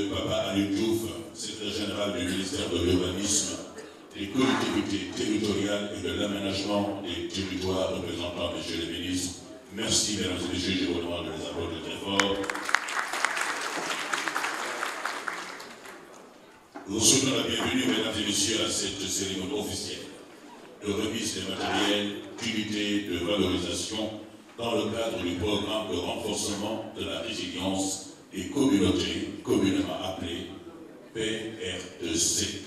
Papa Ali Diouf, secrétaire général du ministère de l'Urbanisme, des collectivités territoriales et de l'aménagement des territoires, représentant M. le ministre. Merci, mesdames et messieurs, je vous demande de les applaudir très fort. Nous souhaitons la bienvenue, mesdames et messieurs, à cette cérémonie officielle de remise des matériels d'unité de valorisation dans le cadre du programme de renforcement de la résilience des communautés, communément appelé PR2C.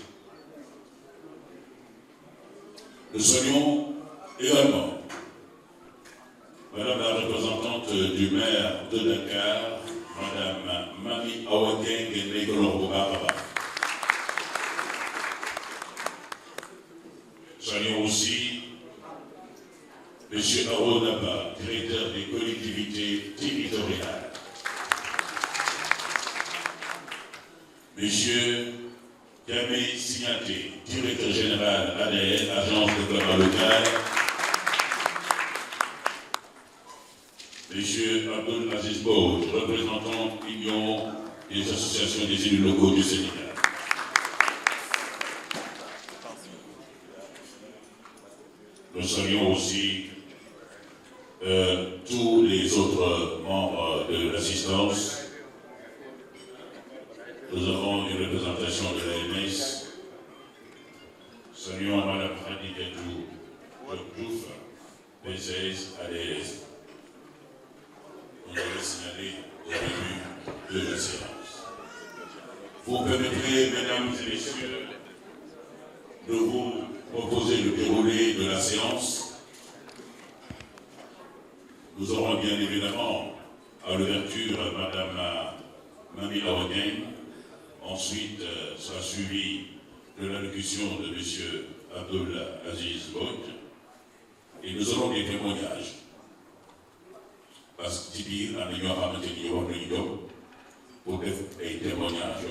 Nous saluons également Madame la représentante du maire de Dakar, Madame Mami Awakeng Negolorobaba. Saluons aussi M. Aronaba, directeur des collectivités territoriales. M. Kamei Signaté, directeur général ADN, agence de développement local. M. Abdul Aziz Boud, représentant l'Union des associations des élus locaux du Sénégal. Nous saluons aussi tous les autres membres de l'assistance. Nous avons une représentation de l'AMS. Saluons Mme Khadijatou Diouf, PCS ADS. On avait signalé au début de la séance. Vous permettrez, mesdames et messieurs, de vous proposer le déroulé de la séance. Nous aurons bien évidemment à l'ouverture Mme Mami Awakeng. Ensuite sera suivi de l'allocution de M. Abdul Aziz Boud. Et nous aurons des témoignages. Parce que Tibi, en ayant ramené pour des témoignages,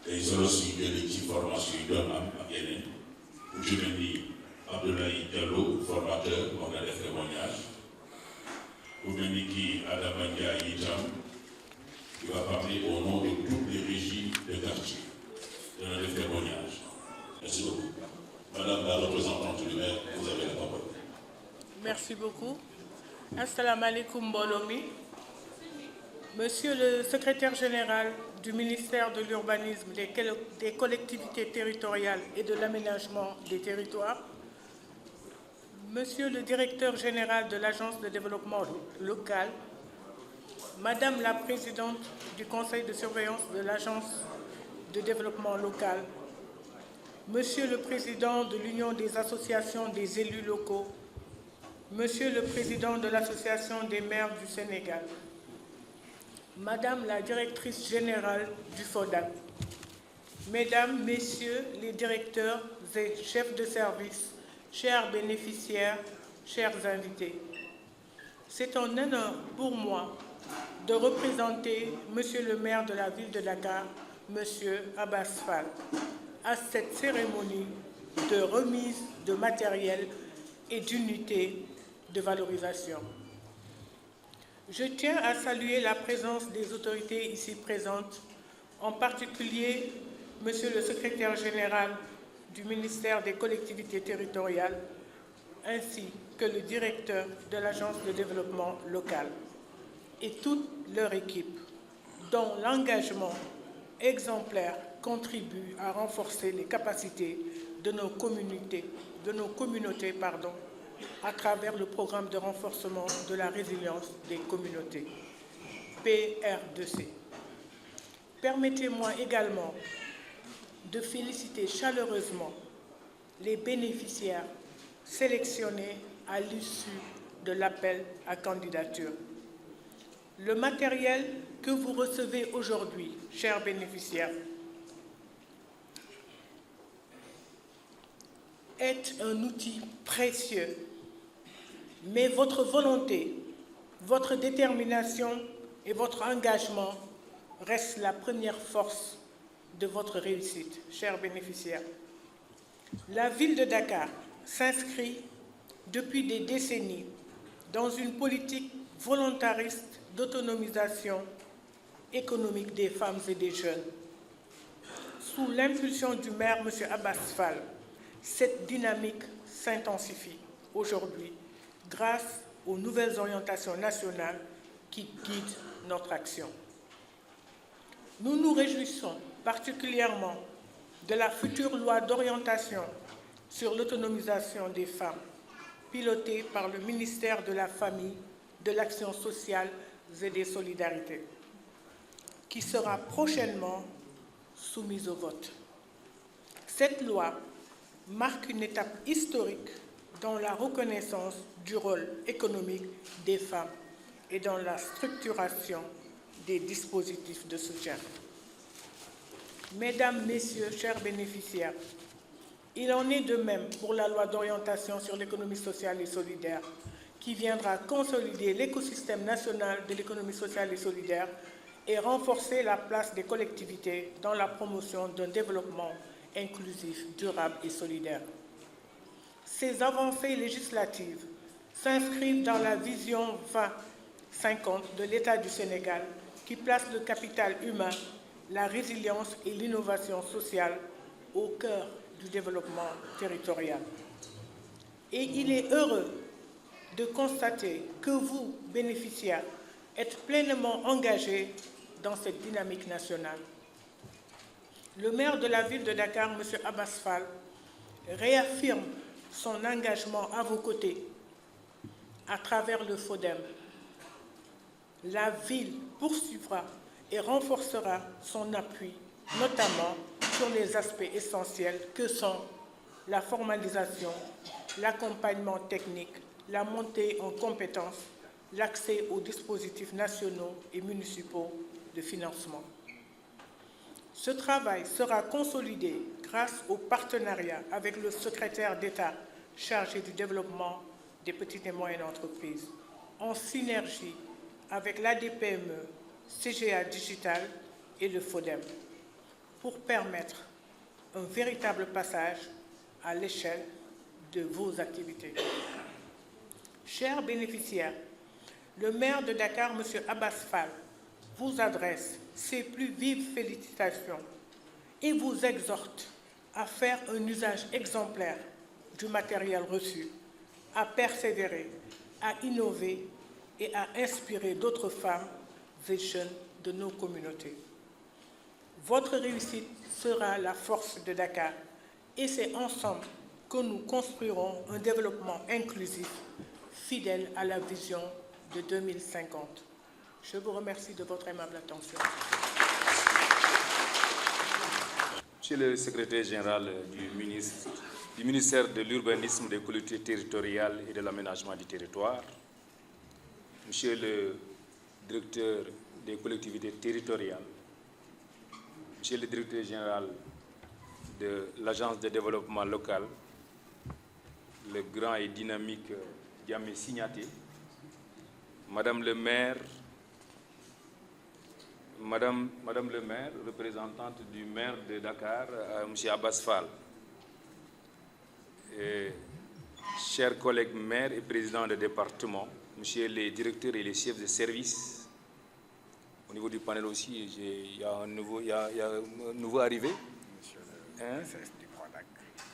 et solo si des formations à Yénen. Je me dis Abdoulaye Diallo, formateur, on a des témoignages. Vous me dites qui Adamania Yitam, qui va parler au nom de toutes les régies de quartier. On a des témoignages. Merci beaucoup. Madame la représentante du maire, vous avez la parole. Merci beaucoup. Assalamu alaikum Bolomi. Monsieur le secrétaire général du ministère de l'Urbanisme, des collectivités territoriales et de l'aménagement des territoires, Monsieur le directeur général de l'Agence de développement local, Madame la présidente du conseil de surveillance de l'Agence de développement local, Monsieur le président de l'Union des associations des élus locaux, Monsieur le président de l'Association des maires du Sénégal, Madame la directrice générale du FODAC, Mesdames, Messieurs les directeurs et chefs de service, chers bénéficiaires, chers invités, c'est un honneur pour moi de représenter Monsieur le maire de la ville de Dakar, Monsieur Abbas Fall, à cette cérémonie de remise de matériel et d'unité de valorisation. Je tiens à saluer la présence des autorités ici présentes, en particulier Monsieur le secrétaire général du ministère des collectivités territoriales, ainsi que le directeur de l'Agence de développement local et toute leur équipe, dont l'engagement exemplaire contribue à renforcer les capacités de nos communautés, à travers le programme de renforcement de la résilience des communautés, PR2C. Permettez-moi également de féliciter chaleureusement les bénéficiaires sélectionnés à l'issue de l'appel à candidature. Le matériel que vous recevez aujourd'hui, chers bénéficiaires, est un outil précieux, mais votre volonté, votre détermination et votre engagement restent la première force de votre réussite, chers bénéficiaires. La ville de Dakar s'inscrit depuis des décennies dans une politique volontariste d'autonomisation économique des femmes et des jeunes. Sous l'impulsion du maire, M. Abbas Fall, cette dynamique s'intensifie aujourd'hui grâce aux nouvelles orientations nationales qui guident notre action. Nous nous réjouissons particulièrement de la future loi d'orientation sur l'autonomisation des femmes, pilotée par le ministère de la Famille, de l'Action sociale et des Solidarités, qui sera prochainement soumise au vote. Cette loi marque une étape historique dans la reconnaissance du rôle économique des femmes et dans la structuration des dispositifs de soutien. Mesdames, Messieurs, chers bénéficiaires, il en est de même pour la loi d'orientation sur l'économie sociale et solidaire, qui viendra consolider l'écosystème national de l'économie sociale et solidaire et renforcer la place des collectivités dans la promotion d'un développement inclusif, durable et solidaire. Ces avancées législatives s'inscrivent dans la vision 2050 de l'État du Sénégal, qui place le capital humain, la résilience et l'innovation sociale au cœur du développement territorial. Et il est heureux de constater que vous, bénéficiaires, êtes pleinement engagés dans cette dynamique nationale. Le maire de la ville de Dakar, M. Abbas Fall, réaffirme son engagement à vos côtés à travers le FODEM. La ville poursuivra et renforcera son appui, notamment sur les aspects essentiels que sont la formalisation, l'accompagnement technique, la montée en compétences, l'accès aux dispositifs nationaux et municipaux de financement. Ce travail sera consolidé grâce au partenariat avec le secrétaire d'État chargé du développement des petites et moyennes entreprises, en synergie avec l'ADPME, CGA Digital et le FODEM, pour permettre un véritable passage à l'échelle de vos activités. Chers bénéficiaires, le maire de Dakar, M. Abbas Fall, vous adresse ses plus vives félicitations et vous exhorte à faire un usage exemplaire du matériel reçu, à persévérer, à innover et à inspirer d'autres femmes et jeunes de nos communautés. Votre réussite sera la force de Dakar et c'est ensemble que nous construirons un développement inclusif fidèle à la vision de 2050. Je vous remercie de votre aimable attention. Monsieur le secrétaire général du ministère de l'Urbanisme, des collectivités territoriales et de l'aménagement du territoire, Monsieur le directeur des collectivités territoriales, Monsieur le directeur général de l'Agence de développement local, le grand et dynamique Diamé Signaté, Madame le maire, Madame le maire, représentante du maire de Dakar, M. Abbas Fall, et chers collègues maires et présidents de département, Monsieur les directeurs et les chefs de service, au niveau du panel aussi, il y a un nouveau arrivé.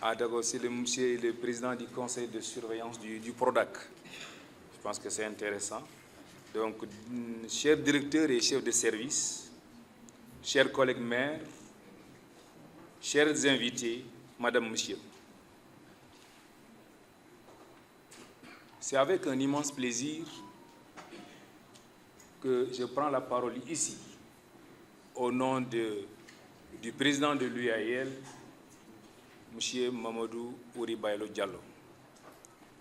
Ah d'accord, c'est monsieur le président du conseil de surveillance du PRODAC. Je pense que c'est intéressant. Donc, chers directeurs et chefs de service, chers collègues maires, chers invités, Madame, Monsieur, c'est avec un immense plaisir que je prends la parole ici, au nom du président de l'UAL, M. Mamadou Ouri Baylo Diallo,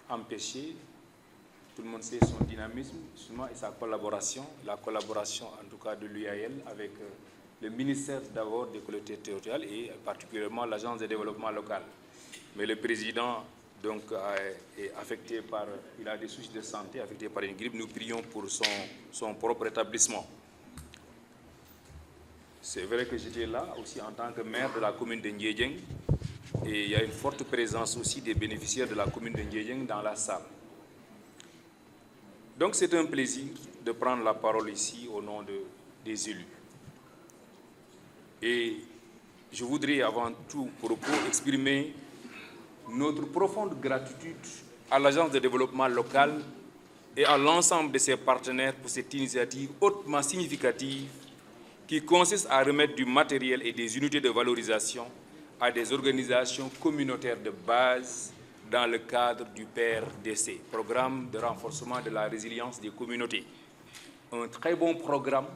empêché. Tout le monde sait son dynamisme et sa collaboration, la collaboration en tout cas de l'UAL avec le ministère d'abord des collectivités territoriales et particulièrement l'Agence de développement local. Mais le président donc, est affecté par, il a des soucis de santé, affecté par une grippe. Nous prions pour son propre établissement. C'est vrai que j'étais là aussi en tant que maire de la commune de Ndiédieng et il y a une forte présence aussi des bénéficiaires de la commune de Ndiédieng dans la salle. Donc c'est un plaisir de prendre la parole ici au nom des élus. Et je voudrais avant tout propos exprimer notre profonde gratitude à l'Agence de développement local et à l'ensemble de ses partenaires pour cette initiative hautement significative qui consiste à remettre du matériel et des unités de valorisation à des organisations communautaires de base dans le cadre du PRDC, Programme de renforcement de la résilience des communautés. Un très bon programme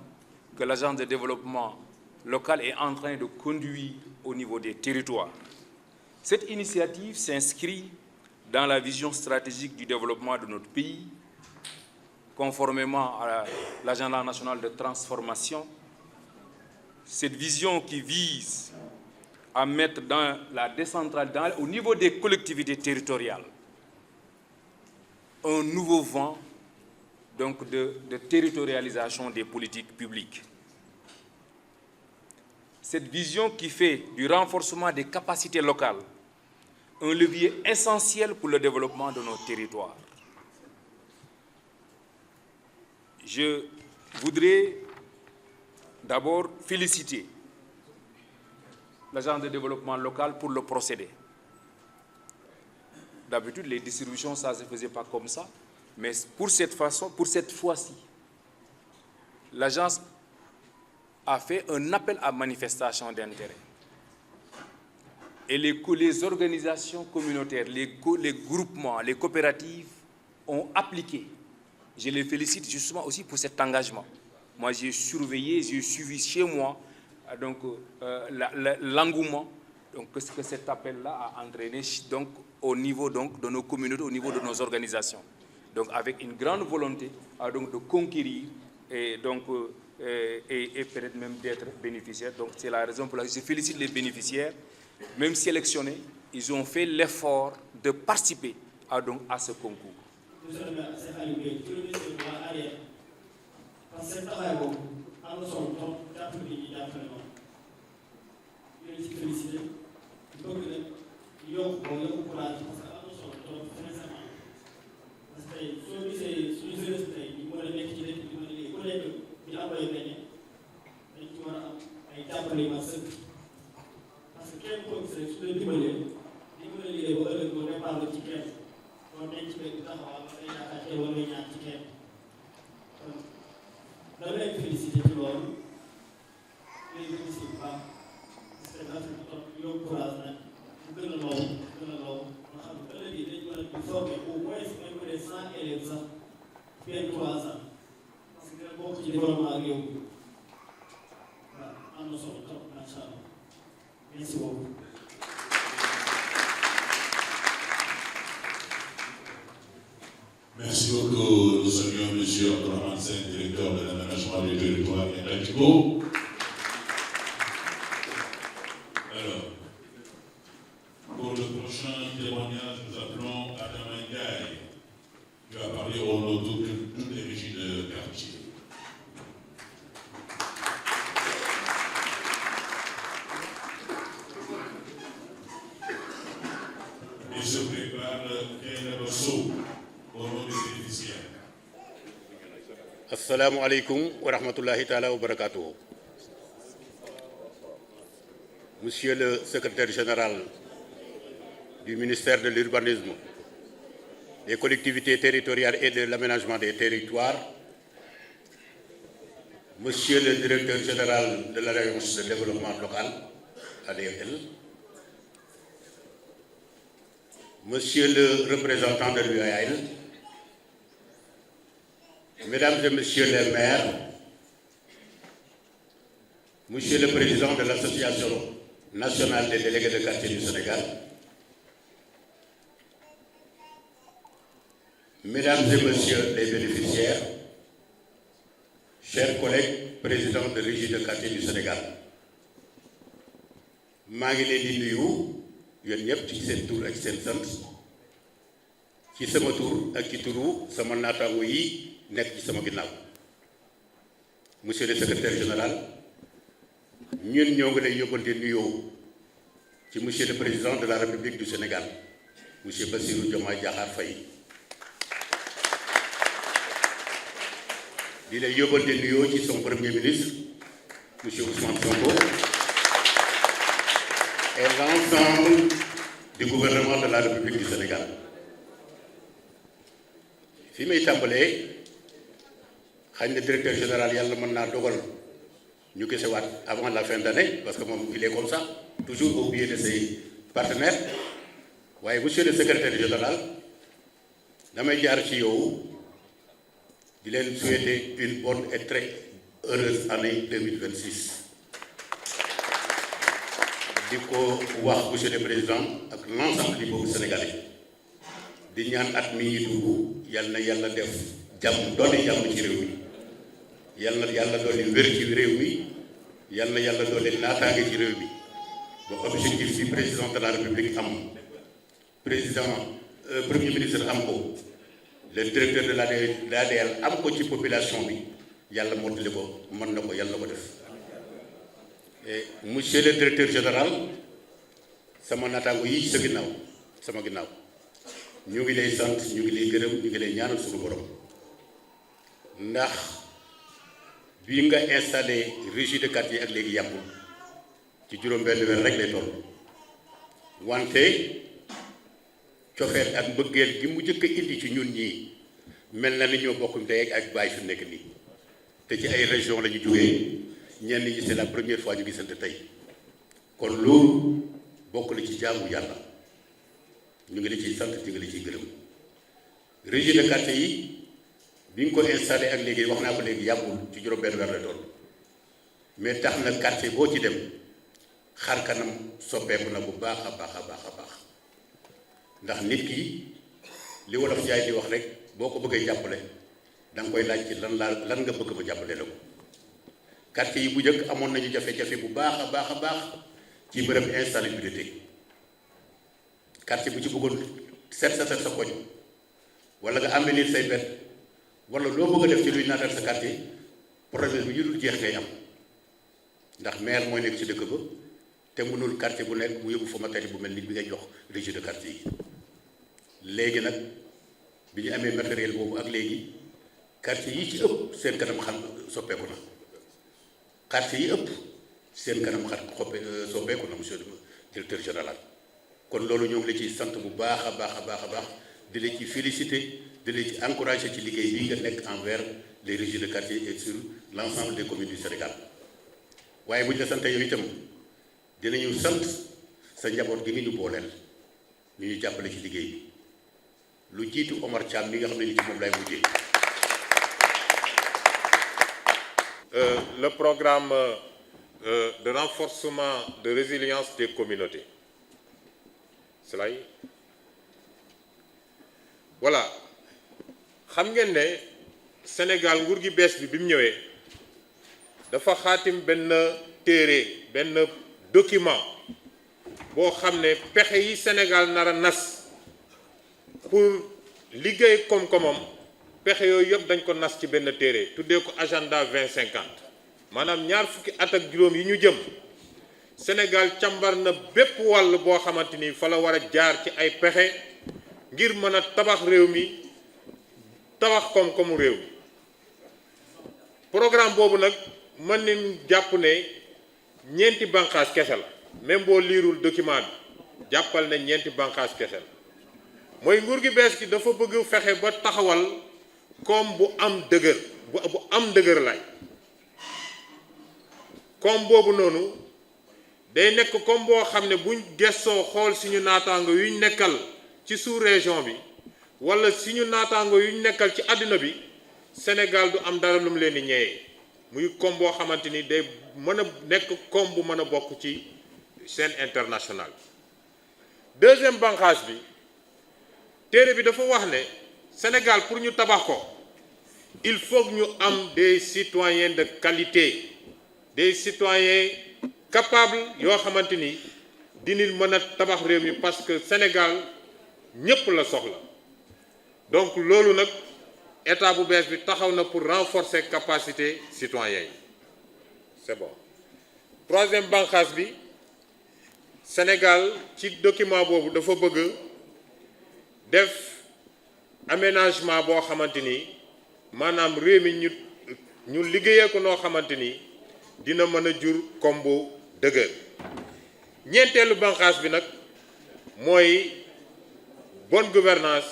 que l'Agence de développement local est en train de conduire au niveau des territoires. Cette initiative s'inscrit dans la vision stratégique du développement de notre pays, conformément à l'agenda national de transformation. Cette vision qui vise à mettre dans la décentralisation, au niveau des collectivités territoriales, un nouveau vent donc de territorialisation des politiques publiques. Cette vision qui fait du renforcement des capacités locales un levier essentiel pour le développement de nos territoires. Je voudrais d'abord féliciter l'Agence de développement local pour le procédé. D'habitude, les distributions, ça ne se faisait pas comme ça, mais pour cette fois-ci, l'agence a fait un appel à manifestation d'intérêt. Et les organisations communautaires, les groupements, les coopératives ont appliqué. Je les félicite justement aussi pour cet engagement. Moi, j'ai surveillé, j'ai suivi chez moi donc, l'engouement que cet appel-là a entraîné donc, au niveau donc, de nos communautés, au niveau de nos organisations. Donc, avec une grande volonté donc, de conquérir et peut-être même d'être bénéficiaires. Donc, c'est la raison pour laquelle je félicite les bénéficiaires. Même sélectionnés, ils ont fait l'effort de participer à ce concours. Parce que kenn ko gis rek su leen dimbalee di mën a liggéey ba ëllëg boo départ ci kenn loolu dañ ci bëgg taxawal ba day yaakaar te war nga ñaan ci kenn kon dama leen félicité ci loolu léegi félicité bu baax parce que dafa toog yow courage nag mu gën a law nga xam ne ëllëg yi dañ mën a di former au moins même bu dee 100 élèves sax benn 3 ans parce que dina bokk ci développement ak yow waaw am na solo trop macha allah. Merci beaucoup. Merci beaucoup. Nous saluons M. Abdourahmane Sène, directeur de l'aménagement du territoire et Tadjiko. Alors, pour le prochain témoignage, nous appelons Adam Ndiaye, qui va parler au nom de toutes les régies de quartier. Il se prépare Kayla Rosso au nom des bénéficiaires. Assalamu alaikum wa rahmatullahi ta'ala wa barakatuh. Monsieur le secrétaire général du ministère de l'Urbanisme, des collectivités territoriales et de l'aménagement des territoires, Monsieur le directeur général de l'Agence de développement local, ADL, Monsieur le représentant de l'UAL, Mesdames et Messieurs les maires, Monsieur le Président de l'Association nationale des délégués de quartier du Sénégal, Mesdames et Messieurs les bénéficiaires, chers collègues présidents de régie de quartier du Sénégal, maa ngi leen di nuyu yéen ñëpp ci seen tur ak seen sant ci sama tur ak ci turu sama naataango yi nekk ci sama ginnaaw. Monsieur le secrétaire général, ñun ñoo ngi lay yóbbante nuyoo ci monsieur le président de la République du Sénégal, monsieur Bassirou Diomaye Diakhar Faye. di lay yóbbante nuyoo ci son premier ministre monsieur Ousmane Sonko et l'ensemble du gouvernement de la République du Sénégal. fi may tàmbalee xañ na directeur général yàlla mën naa dogal ñu gisewaat avant la fin d'année parce que moom il est comme ça toujours au pied de ses partenaires waaye monsieur le secrétaire général damay jaar ci yow di leen souhaiter une bonne et très heureuse année 2026 di ko wax monsieur le président ak l'ensemble du peuple sénégalais di ñaan at mi ñu dugg yal na yàlla def jàmm doole jàmm ci réew mi yal na yàlla doole wér ci réew mi yal na yàlla doole naataange ci réew mi ba objectif bi président de la république am premier ministre am ko le directeur de l'ADL am ko ci population bi yàlla mottali ko mën na ko yàlla ko def et monsieur le directeur général sama naataango yi sa ginnaaw sama ginnaaw ñu ngi lay sant ñu ngi lay gërëm ñu ngi lay ñaanal suñu borom ndax bi nga installé régie de quartier ak léegi yàggul ci juróom-benn weer rek lay toll wante cofeel ak mbëggeel gi mu njëkk a indi ci ñun ñii mel na ni ñoo bokk ndey ak baay fi nekk nii te ci ay région la ñu jógee ñenn ñi c'est la première fois ñu gisante tey kon loolu bokk na ci jaamu yàlla ñu ngi la ciy sant ñu ngi la ciy gërëm régie de quartier yi bi nga ko installé ak léegi wax naa ko léegi yàggul ci juróom-benn weer la toll mais tax na quartier boo ci dem xar kanam soppeeku na bu baax a baax a baax a baax ndax nit ki li wolof jaay di wax rek boo ko bëggee jàppale da nga koy laaj ci lan nga bëgg ma jàppale la ko quartier yi bu njëkk amoon nañu jafe-jafe bu baax a baax a baax ci bërëb insalubrité quartier bu ci bëggoon set sa koñ wala nga embellir say bet wala loo bëgg a def ci luy naatal sa quartier problème bi ñu dul jeex ngay am ndax maire mooy nekk ci dëkk ba te mënul quartier bu nekk mu yóbbu fa matériel bu mel ni bi ngay jox régie de quartier yi léegi nag bi ñu amee matériel boobu ak léegi quartier yi ci ëpp seen kanam xam soppeeku na quartier yi ëpp seen kanam soppeeku na monsieur le directeur général kon loolu ñoo ngi la ciy sant bu baax a baax a baax a baax di la ci féliciter di la ci encourager ci liggéey bii nga nekk envers les régies de quartier et sur l'ensemble des communes du Sénégal waaye bu ñu la sant yow itam dinañu sant sa njaboot gi ngi ñu booleel ñu ñu jàppale ci liggéey bi lu jiitu Omar Thiam mi nga xam ne ni ci moom lay mujjee. Le programme de renforcement de résilience des communautés. Cela yi voilà xam ngeen ne Sénégal nguur gi bees bi mu ñëwee dafa xaatim benn téere benn document boo xam ne pexe yi Sénégal nar a nas pour liggéey koom-koomam pexe yooyu yëpp dañ ko nas ci benn téere tuddee ko agenda 2050 maanaam ñaar fukki at ak juróom yi ñu jëm Sénégal càmbar na bépp wàll boo xamante ni fa la war a jaar ci ay pexe ngir mën a tabax réew mi tabax koom-koomu réew mi programme boobu nag mën nañu jàpp ne ñeenti bànqaas kese la même boo liirul document bi jàppal ne ñeenti bànqaas kese la mooy nguur gi bees gi dafa bëgg fexe ba taxawal koom bu am dëgër bu am dëgër lay koom boobu noonu day nekk comme boo xam ne buñ gestoo xool suñu naataango yuñ nekkal ci sous-région bi wala suñu naataango yuñ nekkal ci àddina bi Sénégal du am dara lu mu leen di ñëwee muy koom boo xamante ni day mën a nekk koom bu mën a bokk ci scène internationale. Deuxième banqaas bi téere bi dafa wax ne Sénégal pour ñu tabax ko il faut que ñu am des citoyens de qualité des citoyens capable yoo xamante ni dinañ mën a tabax réew mi parce que Sénégal ñépp la soxla donc loolu nag état bu bees bi taxaw na pour renforcer capacité citoyens yi c'est bon. Troisième banqaas bi Sénégal ci document boobu dafa bëgg def aménagement boo xamante ni maanaam réew mi ñu liggéeyee ko noo xamante ni dina mën a jur koom bu dëgër ñeenteelu banqaas bi nag mooy bonne gouvernance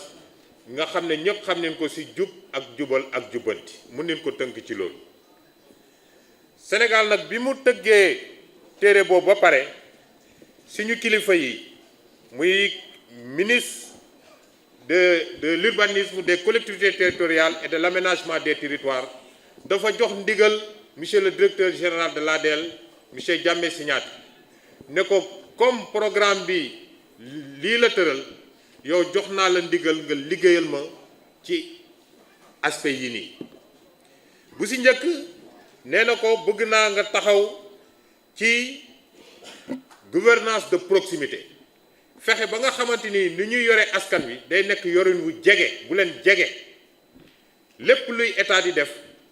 nga xam ne ñëpp xam nañ ko ci jub ak jubal ak jubbanti mun nañ ko tënk ci loolu. Sénégal nag bi mu tëggee téere boobu ba pare suñu kilifa yi muy ministre de l'urbanisme, des collectivités territoriales et de l'aménagement des territoires dafa jox ndigal monsieur le directeur général de l'ADL monsieur Diamé Signaté ne ko comme programme bi lii la tëral yow jox naa la ndigal nga liggéeyal ma ci aspect yi nii bu si njëkk nee na ko bëgg naa nga taxaw ci gouvernance de proximité fexe ba nga xamante ni ñuy yore askan wi day nekk yorin wu jege bu leen jege lépp luy état di def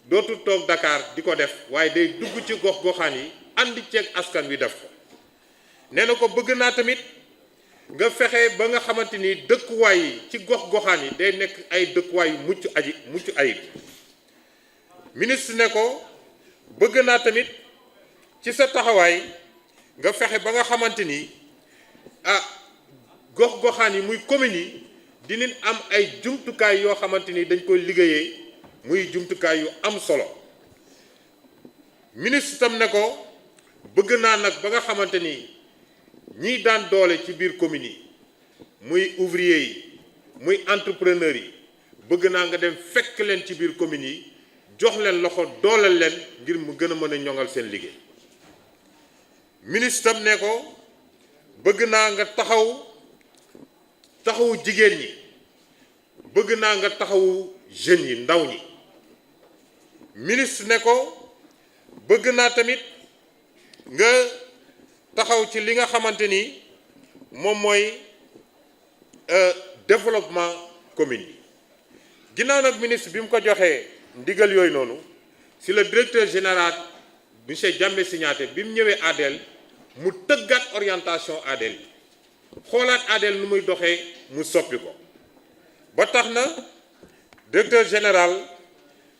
dootul toog Dakar di ko def waaye day dugg ci gox-goxaan yi ànd ceeg askan wi def ko nee na ko bëgg naa tamit nga fexe ba nga xamante ni dëkkuwaay yi ci gox-goxaan yi day nekk ay dëkkuwaay yu mucc ayib ministre ne ko bëgg naa tamit ci sa taxawaay nga fexe ba nga xamante ni gox-goxaan yi muy communes yi dinañ am ay jumtukaay yoo xamante ni dañ koy liggéeyee muy jumtukaay yu am solo ministre tam ne ko bëgg naa nag ba nga xamante ni ñiy daan doole ci biir communes yi muy ouvrier yi muy entrepreneur yi bëgg naa nga dem fekk leen ci biir communes yi jox leen loxo dooleel leen ngir mu gën a mën a ñoŋal seen liggéey ministre tam ne ko bëgg naa nga taxawu jigéen ñi bëgg naa nga taxawu jeunes yi ndaw ñi ministre ne ko bëgg naa tamit nga taxaw ci li nga xamante ni moom mooy développement commune yi ginnaaw nag ministre bi mu ko joxee ndigal yooyu noonu si le directeur général monsieur Diamé Signaté bi mu ñëwee ADL mu tëggaat orientation ADL bi xoolaat ADL nu muy doxee mu soppi ko ba tax na directeur général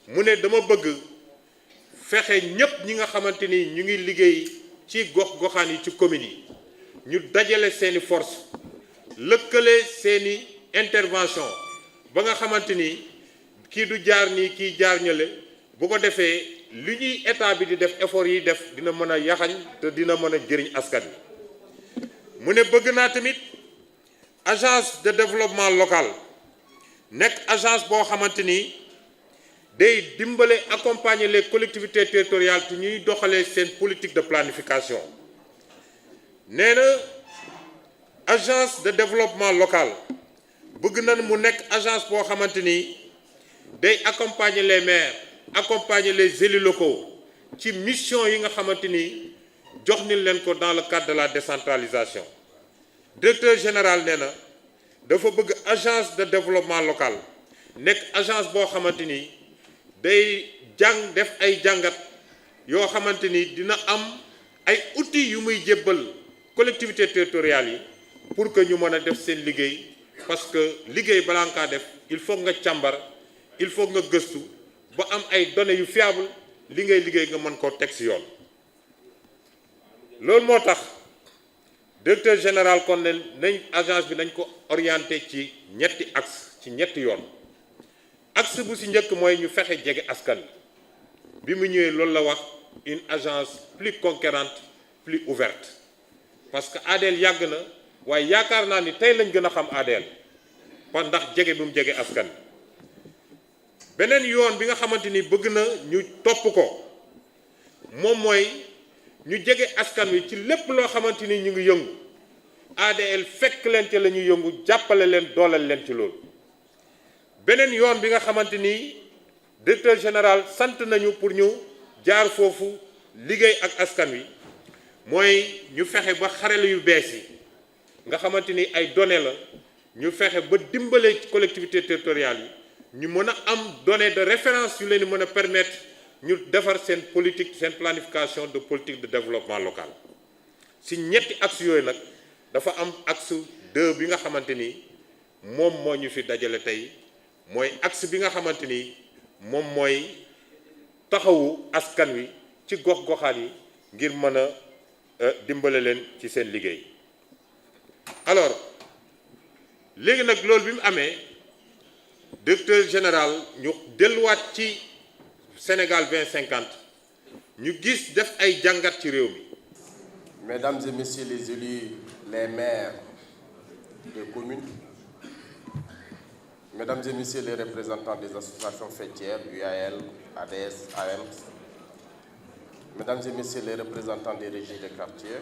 mu ne dama bëgg fexe ñépp ñi nga xamante ni ñu ngi liggéey ci gox-goxaan yi ci communes yi ñu dajale seeni force lëkkale seeni intervention ba nga xamante ni kii du jaar nii kii jaar ñële bu ko defee li ñuy état bi di def effort yi def dina mën a yaxañ te dina mën a jëriñ askan wi mu ne bëgg naa tamit agence de développement local nekk agence boo xamante ni day dimbale accompagner les collectivités territoriales te ñuy doxalee seen politique de planification nee na agence de développement local bëgg na mu nekk agence boo xamante ni day accompagner les maires accompagner les élus locaux ci mission yi nga xamante ni jox ni leen ko dans le cadre de la décentralisation directeur général nee na dafa bëgg agence de développement local nekk agence boo xamante ni day def ay jàngat yoo xamante ni dina am ay outils yu muy jébbal collectivités territoriales yi pour que ñu mën a def seen liggéey parce que liggéey balaa nga kaa def il faut nga càmbar il faut nga gëstu ba am ay données yu fiable li ngay liggéey nga mën koo teg ci yoon loolu moo tax directeur général kon ne nañ agence bi nañ ko orienté ci ñetti axe ci ñetti yoon axe bu ci njëkk mooy ñu fexe jege askan bi mu ñëwee loolu la wax une agence plus conquérante plus ouverte parce que ADL yàgg na waaye yaakaar naa ni tey lañ gën a xam ADL par ndax jege bi mu jege askan beneen yoon bi nga xamante ni bëgg na ñu topp ko moom mooy ñu jege askan wi ci lépp loo xamante ni ñu ngi yëngu ADL fekk leen ci la ñuy yëngu jàppale leen dooleel leen ci loolu beneen yoon bi nga xamante ni directeur général sant nañu pour ñu jaar foofu liggéey ak askan wi mooy ñu fexe ba xarale yu bees yi nga xamante ni ay données la ñu fexe ba dimbale collectivités territoriales yi ñu mën a am données de référence yu leen di mën a permettre ñu defar seen politique seen planification de politique de développement local si ñetti axe yooyu nag dafa am axe 2 bi nga xamante ni moom moo ñu fi dajale tey mooy axe bi nga xamante ni moom mooy taxawu askan wi ci gox-goxaan yi ngir mën a dimbale leen ci seen liggéey. Alors léegi nag loolu bi mu amee directeur général ñu delluwaat ci Sénégal 2050 ñu gis def ay jàngat ci réew mi. Mesdames et messieurs les élus, les maires des communes, mesdames et messieurs les représentants des associations faîtières, UAL, ADS, AMS, mesdames et messieurs les représentants des régies des quartiers,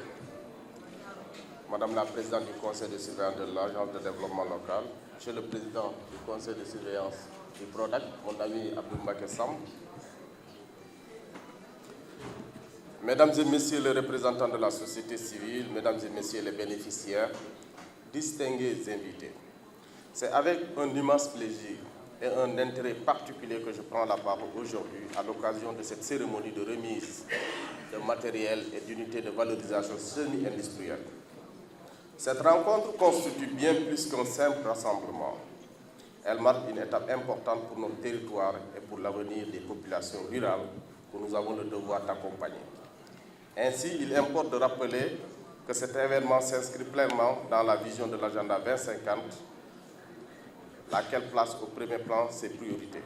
Madame la Présidente du Conseil de surveillance de l'Agence de développement local, Monsieur le Président du Conseil de surveillance du PRODAC, mon ami Abdou Mbacké Samb, Mesdames et Messieurs les représentants de la société civile, Mesdames et Messieurs les bénéficiaires, distingués invités, c'est avec un immense plaisir et un intérêt particulier que je prends la parole aujourd'hui à l'occasion de cette cérémonie de remise de matériel et d'unités de valorisation semi-industrielle. Cette rencontre constitue bien plus qu'un simple rassemblement. Elle marque une étape importante pour notre territoire et pour l'avenir des populations rurales que nous avons le devoir d'accompagner. Ainsi, il importe de rappeler que cet événement s'inscrit pleinement dans la vision de l'agenda 2050, laquelle place au premier plan ses priorités.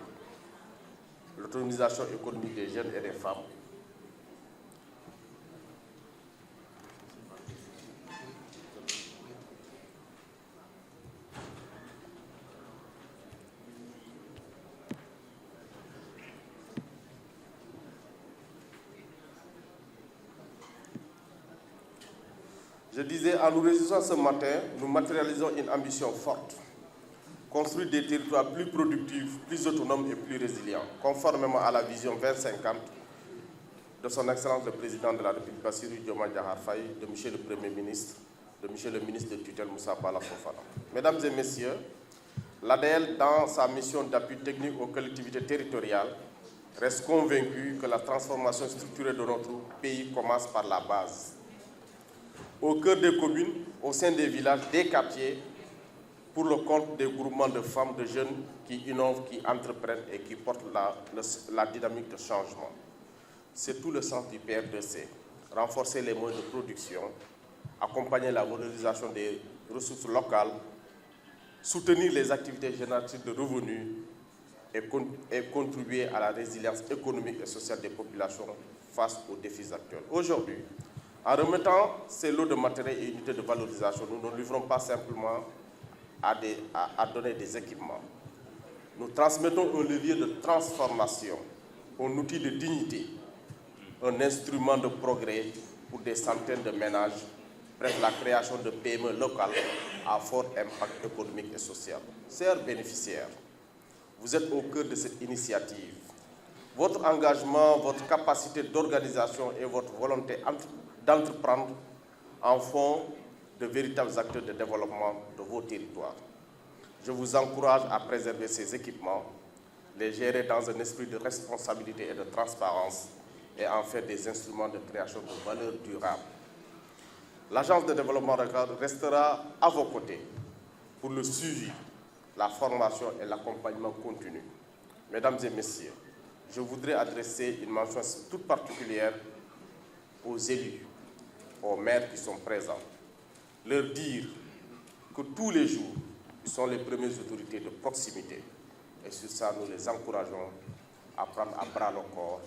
L'autonomisation économique des jeunes et des femmes, je disais, en nous réunissant ce matin, nous matérialisons une ambition forte. Construire des territoires plus productifs, plus autonomes et plus résilients, conformément à la vision 2050 de son Excellence le Président de la République, Bassirou Diomaye Diakhar Faye, de Monsieur le Premier ministre, de Monsieur le ministre de tutelle Moussa Bala Fofana. Mesdames et Messieurs, l'ADL, dans sa mission d'appui technique aux collectivités territoriales, reste convaincue que la transformation structurelle de notre pays commence par la base. Au cœur des communes, au sein des villages, des quartiers, pour le compte des groupements de femmes, de jeunes qui innovent, qui entreprennent et qui portent la dynamique de changement. C'est tout le sens du PR2C. Renforcer les moyens de production, accompagner la valorisation des ressources locales, soutenir les activités génératrices de revenus et contribuer à la résilience économique et sociale des populations face aux défis actuels. Aujourd'hui, en remettant ces lots de matériel et unités de valorisation, nous ne livrons pas simplement à donner des équipements. Nous transmettons un levier de transformation, un outil de dignité, un instrument de progrès pour des centaines de ménages, bref, la création de PME locales à fort impact économique et social. Chers bénéficiaires, vous êtes au cœur de cette initiative. Votre engagement, votre capacité d'organisation et votre volonté d'entreprendre en font de véritables acteurs de développement de vos territoires. Je vous encourage à préserver ces équipements, les gérer dans un esprit de responsabilité et de transparence et en faire des instruments de création de valeur durable. L'Agence de développement local restera à vos côtés pour le suivi, la formation et l'accompagnement continu. Mesdames et messieurs, je voudrais adresser une mention toute particulière aux élus, aux maires qui sont présents, leur dire que tous les jours, ils sont les premières autorités de proximité. Et sur ça, nous les encourageons à prendre à bras le corps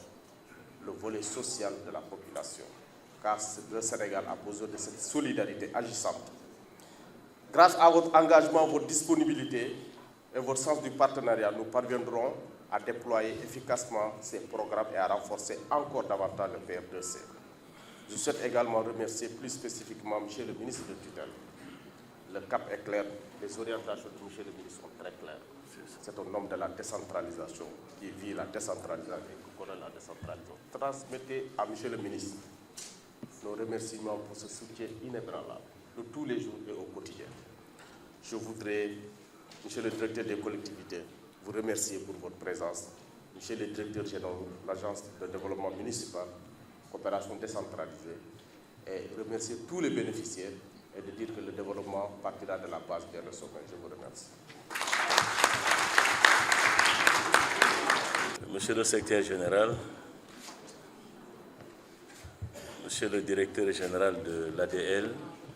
le volet social de la population, car le Sénégal a besoin de cette solidarité agissante. Grâce à votre engagement, votre disponibilité et votre sens du partenariat, nous parviendrons à déployer efficacement ces programmes et à renforcer encore davantage le PR2C. Je souhaite également remercier plus spécifiquement M. le ministre de tutelle. Le cap est clair, les orientations de M. le ministre sont très claires. C'est un homme de la décentralisation qui vit la décentralisation et qui connaît la décentralisation. Transmettez à M. le ministre nos remerciements pour ce soutien inébranlable de tous les jours et au quotidien. Je voudrais, M. le directeur des collectivités, vous remercier pour votre présence. M. le directeur général de l'Agence de développement municipal, coopération décentralisée, et remercier tous les bénéficiaires et de dire que le développement partira de la base vers le sommet. Je vous remercie. Monsieur le secrétaire général, Monsieur le directeur général de l'ADL,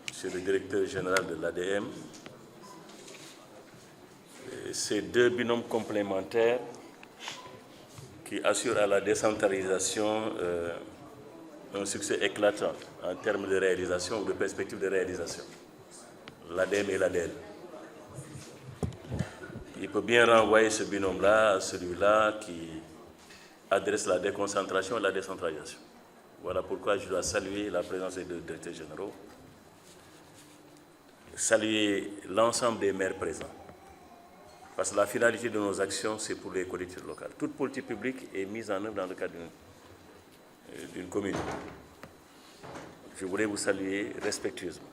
Monsieur le directeur général de l'ADM, ces deux binômes complémentaires qui assurent à la décentralisation un succès éclatant en termes de réalisation ou de perspective de réalisation, l'ADM et l'ADL. Il peut bien renvoyer ce binôme-là à celui-là qui adresse la déconcentration et la décentralisation. Voilà pourquoi je dois saluer la présence des deux directeurs généraux, saluer l'ensemble des maires présents. Parce que la finalité de nos actions, c'est pour les collectivités locales. Toute politique publique est mise en œuvre dans le cadre d'une commune. Je voulais vous saluer respectueusement.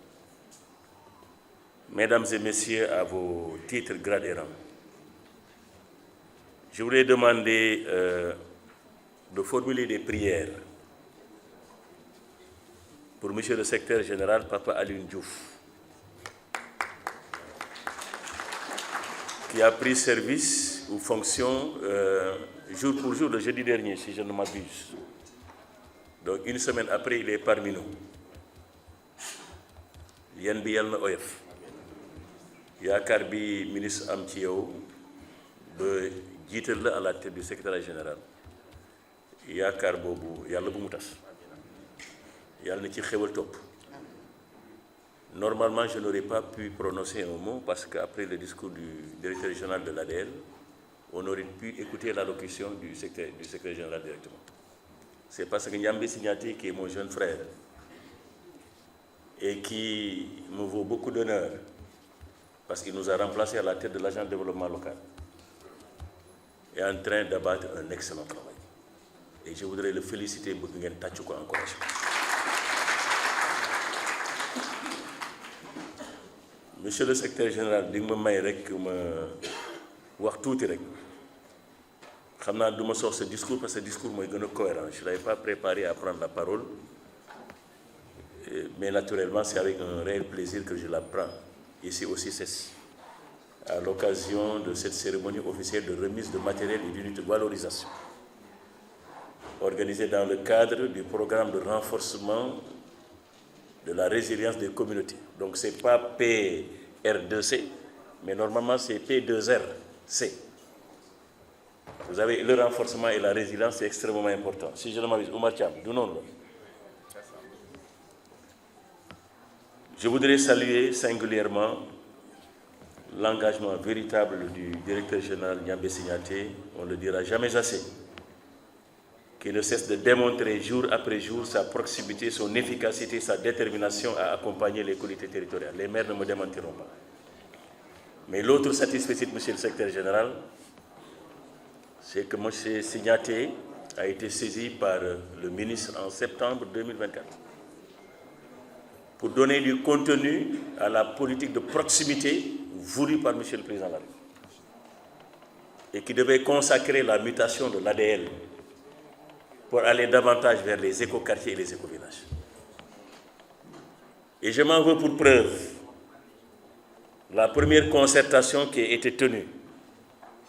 Mesdames et messieurs, à vos titres, grades et rangs, je voulais demander de formuler des prières pour Monsieur le secrétaire général, Papa Alioune Diouf, qui a pris service ou fonction jour pour jour, le jeudi dernier, si je ne m'abuse. Donc une semaine après, il est parmi nous. Yan bi yal na oyof yaakaar bi ministre am ci yow ba jiital la à la tête du secrétaire général yaakaar boobu yàlla bu mu tas yàlla na ci xewal topp. Normalement, je n'aurais pas pu prononcer un mot parce qu'après le discours du directeur général de l'ADL, on aurait pu écouter l'allocution du secrétaire général directement. C'est parce que Nyambé Signati, qui est mon jeune frère et qui me vaut beaucoup d'honneur, parce qu'il nous a remplacés à la tête de l'agence de développement local, est en train d'abattre un excellent travail. Et je voudrais le féliciter pour qu'il ait un encouragement. Monsieur le secrétaire général, di nga ma may rek ma wax tuuti rek xam naa du ma sox ce discours parce que ce discours mooy gën a cohérent. Je n'avais pas préparé à prendre la parole, mais naturellement c'est avec un réel plaisir que je la prends ici au CICES à l'occasion de cette cérémonie officielle de remise de matériel et d'unités de valorisation organisée dans le cadre du programme de renforcement de la résilience des communautés. Donc ce n'est pas PR2C, mais normalement c'est P2RC. Vous avez le renforcement et la résilience, c'est extrêmement important. Si je ne m'abuse, Oumar Thiam, du nom. Je voudrais saluer singulièrement l'engagement véritable du directeur général Nyambé Signaté, on ne le dira jamais assez, qui ne cesse de démontrer jour après jour sa proximité, son efficacité, sa détermination à accompagner les collectivités territoriales. Les maires ne me démentiront pas. Mais l'autre satisfait, monsieur le secrétaire général, c'est que M. Signaté a été saisi par le ministre en septembre 2024 pour donner du contenu à la politique de proximité voulue par M. le Président de la République et qui devait consacrer la mutation de l'ADL pour aller davantage vers les écoquartiers et les écovillages. Et je m'en veux pour preuve la première concertation qui a été tenue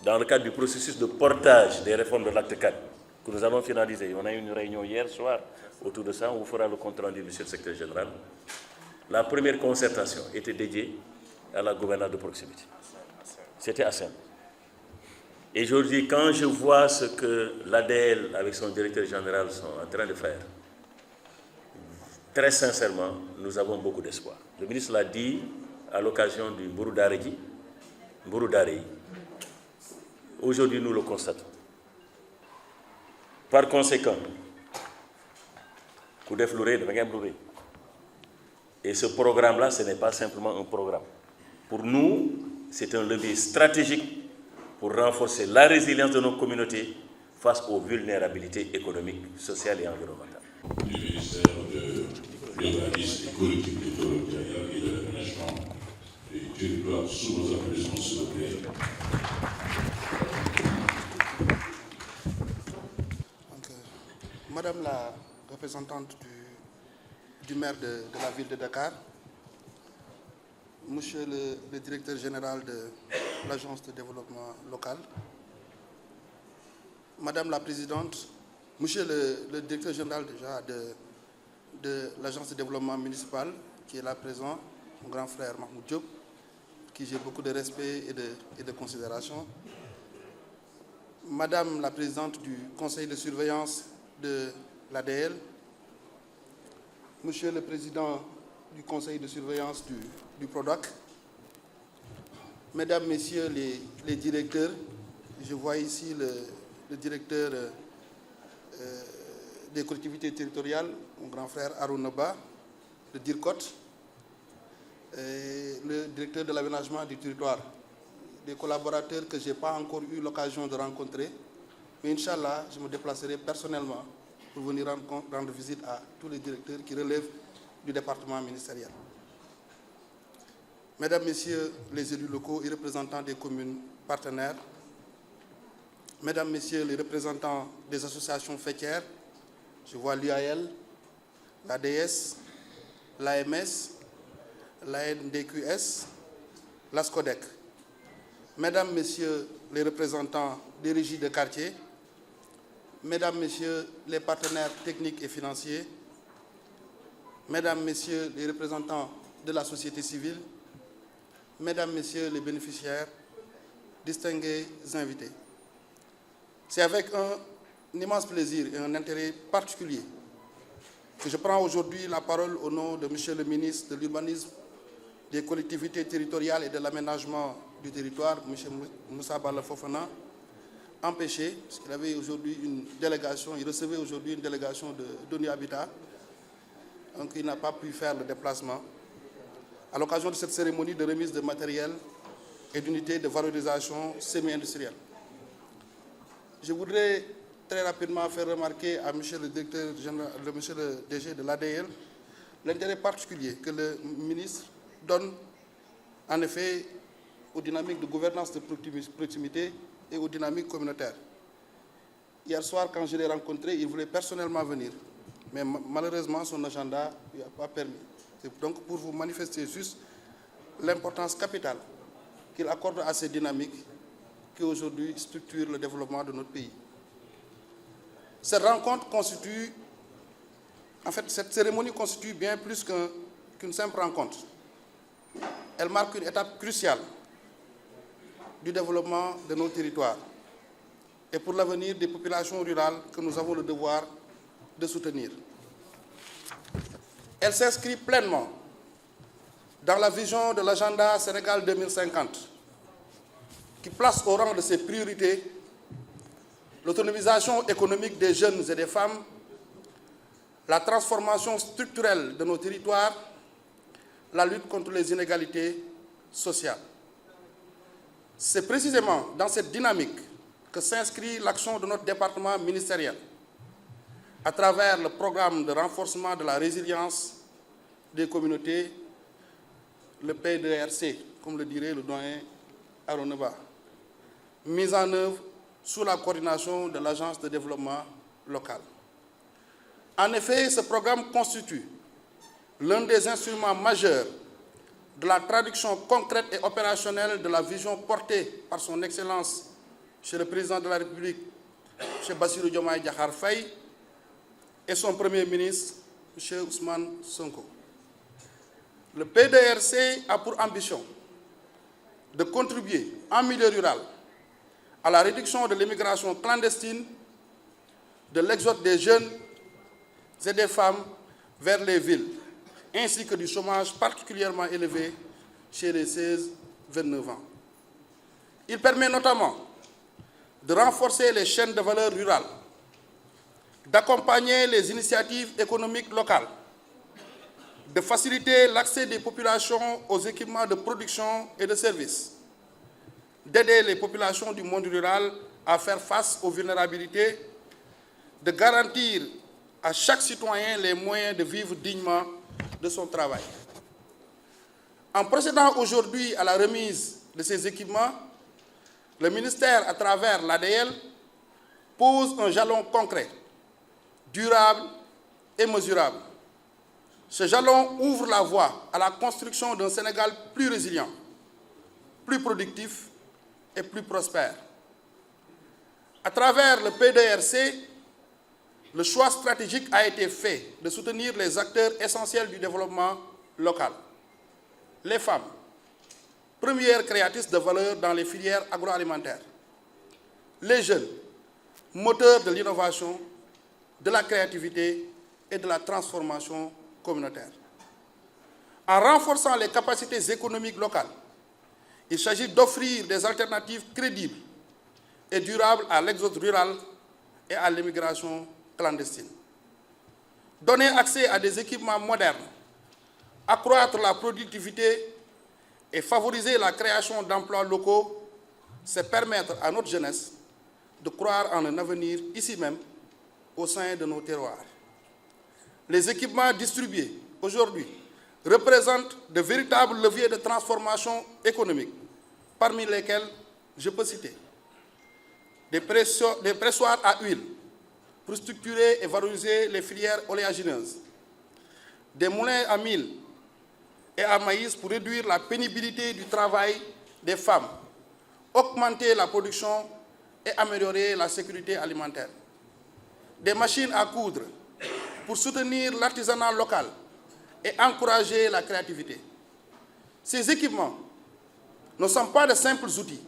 dans le cadre du processus de portage des réformes de l'acte 4 que nous allons finaliser. On a eu une réunion hier soir autour de ça, on vous fera le compte rendu, monsieur le secrétaire général. La première concertation était dédiée à la gouvernance de proximité. C'était à Saint. Et aujourd'hui, quand je vois ce que l'ADL avec son directeur général sont en train de faire, très sincèrement, nous avons beaucoup d'espoir. Le ministre l'a dit à l'occasion du Mbourou Dareji. Aujourd'hui, nous le constatons. Par conséquent, et ce programme-là, ce n'est pas simplement un programme. Pour nous, c'est un levier stratégique pour renforcer la résilience de nos communautés face aux vulnérabilités économiques, sociales et environnementales. Du ministère de l'Urbanisme, des collectivités territoriales et de l'aménagement du territoire sous nos appellations, s'il vous plaît. Madame la représentante du maire de la ville de Dakar, Monsieur le directeur général de l'Agence de développement local, Madame la présidente, Monsieur le directeur général déjà de l'Agence de développement municipal, qui est là présent, mon grand frère Mahmoud Diop, pour qui j'ai beaucoup de respect et de considération. Madame la présidente du conseil de surveillance de l'ADL, Monsieur le président du conseil de surveillance du PRODAC, Mesdames, Messieurs les directeurs, je vois ici le directeur des collectivités territoriales, mon grand frère Arounaba, le DIRCOT, et le directeur de l'aménagement du territoire, des collaborateurs que je n'ai pas encore eu l'occasion de rencontrer, mais Inch'Allah, je me déplacerai personnellement pour venir rendre visite à tous les directeurs qui relèvent du département ministériel. Mesdames, Messieurs les élus locaux et représentants des communes partenaires, Mesdames, Messieurs les représentants des associations fêtières, je vois l'UAL, l'ADS, l'AMS, l'ANDQS, l'ASCODEC. Mesdames, Messieurs les représentants des régies de quartier, Mesdames, Messieurs les partenaires techniques et financiers, Mesdames, Messieurs les représentants de la société civile, Mesdames, Messieurs les bénéficiaires, distingués invités. C'est avec un immense plaisir et un intérêt particulier que je prends aujourd'hui la parole au nom de Monsieur le ministre de l'Urbanisme, des collectivités territoriales et de l'aménagement du territoire, M. Moussa Bala Fofana, empêché, parce qu'il avait aujourd'hui une délégation, il recevait aujourd'hui une délégation de d'ONU Habitat, donc il n'a pas pu faire le déplacement. À l'occasion de cette cérémonie de remise de matériel et d'unités de valorisation semi-industrielle. Je voudrais très rapidement faire remarquer à M. le directeur général, M. le DG de l'ADL, l'intérêt particulier que le ministre donne en effet aux dynamiques de gouvernance de proximité et aux dynamiques communautaires. Hier soir, quand je l'ai rencontré, il voulait personnellement venir, mais malheureusement, son agenda ne lui a pas permis. C'est donc pour vous manifester juste l'importance capitale qu'il accorde à ces dynamiques qui aujourd'hui structurent le développement de notre pays. Cette rencontre constitue, en fait, cette cérémonie constitue bien plus qu'une simple rencontre. Elle marque une étape cruciale du développement de nos territoires et pour l'avenir des populations rurales que nous avons le devoir de soutenir. Elle s'inscrit pleinement dans la vision de l'agenda Sénégal 2050 qui place au rang de ses priorités l'autonomisation économique des jeunes et des femmes, la transformation structurelle de nos territoires, la lutte contre les inégalités sociales. C'est précisément dans cette dynamique que s'inscrit l'action de notre département ministériel à travers le programme de renforcement de la résilience des communautés, le P2RC, comme le dirait le doyen Arounaba, mis en œuvre sous la coordination de l'Agence de développement local. En effet, ce programme constitue l'un des instruments majeurs de la traduction concrète et opérationnelle de la vision portée par son Excellence, chez le Président de la République, M. Bassirou Diomaye Diakhar Faye, et son Premier ministre, M. Ousmane Sonko. Le P2RC a pour ambition de contribuer en milieu rural à la réduction de l'immigration clandestine, de l'exode des jeunes et des femmes vers les villes, ainsi que du chômage particulièrement élevé chez les 16-29 ans. Il permet notamment de renforcer les chaînes de valeur rurales, d'accompagner les initiatives économiques locales, de faciliter l'accès des populations aux équipements de production et de services, d'aider les populations du monde rural à faire face aux vulnérabilités, de garantir à chaque citoyen les moyens de vivre dignement de son travail. En procédant aujourd'hui à la remise de ces équipements, le ministère, à travers l'ADL, pose un jalon concret, durable et mesurable. Ce jalon ouvre la voie à la construction d'un Sénégal plus résilient, plus productif et plus prospère. À travers le P2RC, le choix stratégique a été fait de soutenir les acteurs essentiels du développement local. Les femmes, premières créatrices de valeur dans les filières agroalimentaires. Les jeunes, moteurs de l'innovation, de la créativité et de la transformation communautaire. En renforçant les capacités économiques locales, il s'agit d'offrir des alternatives crédibles et durables à l'exode rural et à l'immigration clandestine. Donner accès à des équipements modernes, accroître la productivité et favoriser la création d'emplois locaux, c'est permettre à notre jeunesse de croire en un avenir ici même, au sein de nos terroirs. Les équipements distribués aujourd'hui représentent de véritables leviers de transformation économique, parmi lesquels je peux citer des pressoirs à huile pour structurer et valoriser les filières oléagineuses, des moulins à mil et à maïs pour réduire la pénibilité du travail des femmes, augmenter la production et améliorer la sécurité alimentaire, des machines à coudre pour soutenir l'artisanat local et encourager la créativité. Ces équipements ne sont pas de simples outils,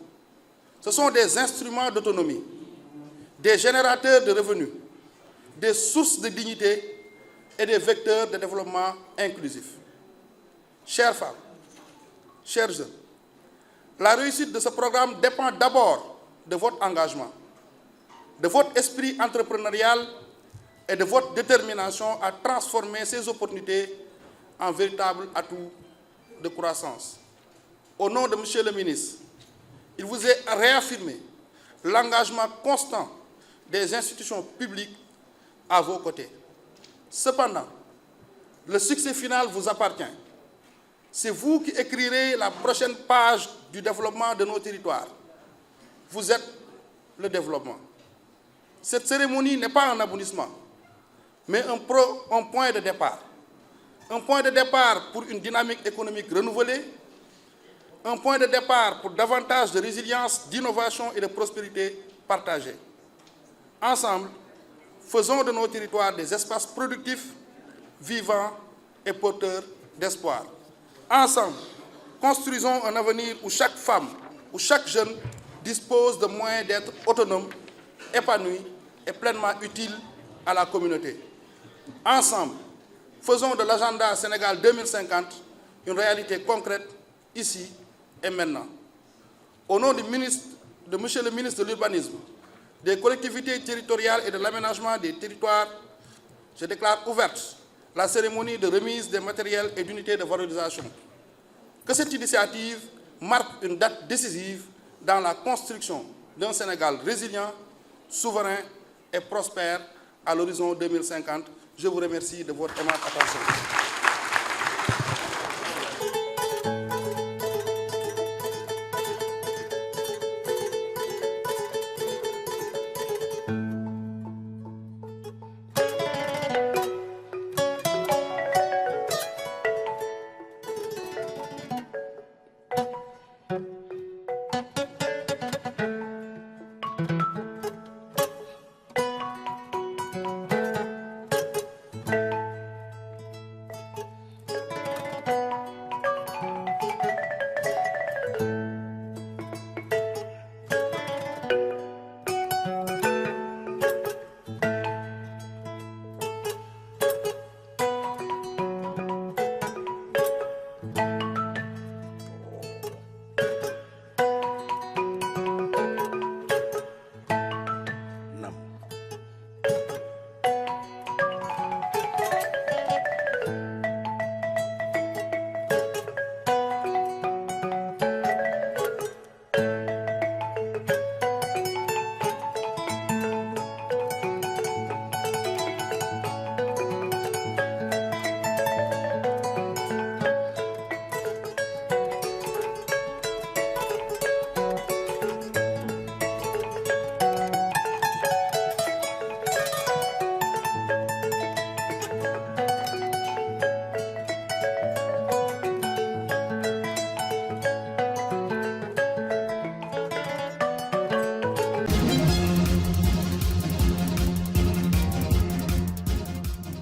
ce sont des instruments d'autonomie, des générateurs de revenus, des sources de dignité et des vecteurs de développement inclusif. Chères femmes, chers jeunes, la réussite de ce programme dépend d'abord de votre engagement, de votre esprit entrepreneurial et de votre détermination à transformer ces opportunités en véritables atouts de croissance. Au nom de M. le ministre, il vous est réaffirmé l'engagement constant des institutions publiques à vos côtés. Cependant, le succès final vous appartient. C'est vous qui écrirez la prochaine page du développement de nos territoires. Vous êtes le développement. Cette cérémonie n'est pas un aboutissement, mais un point de départ. Un point de départ pour une dynamique économique renouvelée, un point de départ pour davantage de résilience, d'innovation et de prospérité partagée. Ensemble, faisons de nos territoires des espaces productifs, vivants et porteurs d'espoir. Ensemble, construisons un avenir où chaque femme, où chaque jeune dispose de moyens d'être autonome, épanoui et pleinement utile à la communauté. Ensemble, faisons de l'agenda Sénégal 2050 une réalité concrète, ici et maintenant. Au nom de Monsieur le ministre de l'Urbanisme, des collectivités territoriales et de l'aménagement des territoires, je déclare ouverte la cérémonie de remise des matériels et d'unités de valorisation. Que cette initiative marque une date décisive dans la construction d'un Sénégal résilient, souverain et prospère à l'horizon 2050. Je vous remercie de votre aimable attention.